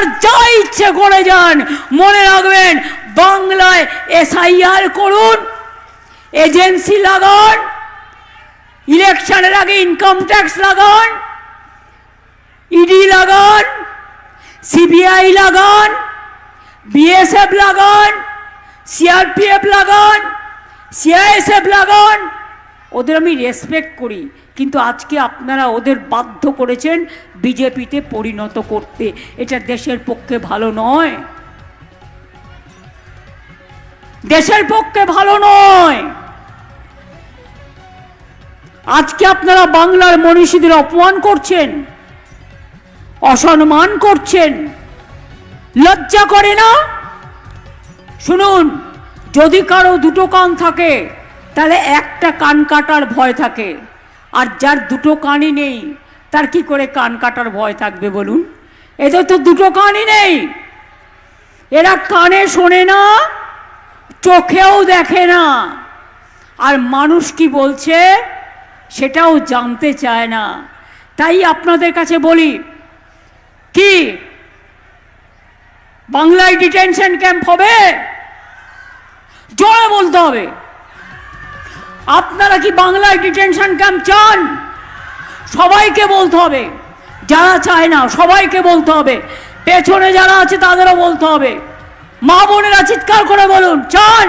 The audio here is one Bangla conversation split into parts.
আর যা ইচ্ছে করে যান। মনে রাখবেন, বাংলায় এসআইআর করুন, এজেন্সি লাগান, ইলেকশনের আগে ইনকাম ট্যাক্স লাগান, ইডি লাগান, সিবিআই লাগান, বিএসএফ লাগান, সিআরপিএফ লাগান, সিআইএসএফ লাগান। ওদের আমি রেসপেক্ট করি, কিন্তু আজকে আপনারা ওদের বাধ্য করেছেন বিজেপিতে পরিণত করতে। এটা দেশের পক্ষে ভালো নয়, দেশের পক্ষে ভালো নয়। আজকে আপনারা বাংলার মনীষীদের অপমান করছেন, অসম্মান করছেন, লজ্জা করে না? শুনুন, যদি কারো দুটো কান থাকে তাহলে একটা কান কাটার ভয় থাকে, আর যার দুটো কানই নেই তার কি করে কান কাটার ভয় থাকবে বলুন? এদের তো দুটো কানই নেই, এরা কানে শোনে না, চোখেও দেখে না, আর মানুষ কি বলছে সেটাও জানতে চায় না। তাই আপনাদের কাছে বলি, কি বাংলায় ডিটেনশন ক্যাম্প হবে? জোরে বলতে হবে। আপনারা কি বাংলায় ডিটেনশন ক্যাম্প চান? সবাইকে বলতে হবে, যারা চায় না সবাইকে বলতে হবে, পেছনে যারা আছে তাদেরও বলতে হবে। মা বোনেরা চিৎকার করে বলুন, চান?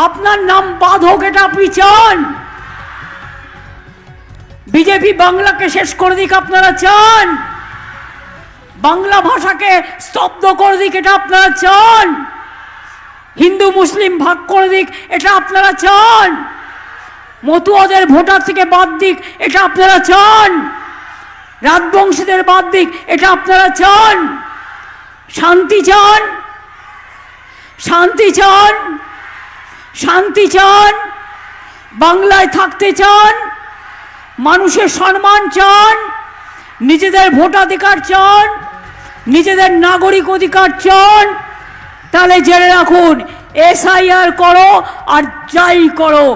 আপনার নাম বাধক, এটা আপনি চান? বিজেপি বাংলাকে শেষ করে দিক, আপনারা চান? বাংলা ভাষাকে স্তব্ধ করে দিক, এটা আপনারা চান? হিন্দু মুসলিম ভাগ করে দিক, এটা আপনারা চান? মতুয়াদের ভোটার থেকে বাদ দিক, এটা আপনারা চান? রাজবংশীদের বাদ দিক, এটা আপনারা চান? শান্তি চান? শান্তি চান? শান্তি চান? বাংলায় থাকতে চান? মানুষের সম্মান চান? নিজেদের ভোটাধিকার চান? নিজেদের নাগরিক অধিকার চান? তাহলে জেনে রাখুন, এসআইআর করো আর যাই করো,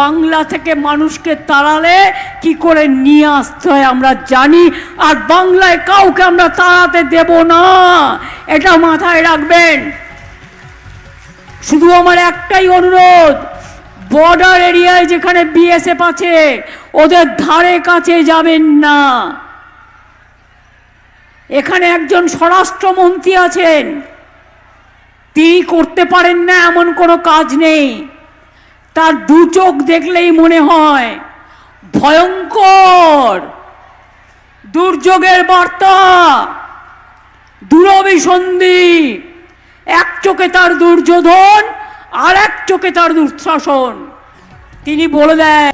বাংলা থেকে মানুষকে তাড়ালে কি করে নিয়ে আসতে হয় আমরা জানি, আর বাংলায় কাউকে আমরা তাড়াতে দেব না, এটা মাথায় রাখবেন। শুধু আমার একটাই অনুরোধ, বর্ডার এরিয়ায় যেখানে বিএসএফ আছে ওদের ধারে কাছে যাবেন না। এখানে একজন স্বরাষ্ট্রমন্ত্রী আছেন, তিনি করতে পারেন না এমন কোনো কাজ নেই। তার দু চোখ দেখলেই মনে হয় ভয়ঙ্কর দুর্যোগের বার্তা, দুরভিসন্ধি। এক চোখে তার দুর্যোধন, আর এক চোখে তার দুঃশাসন। তিনি বলে দেয়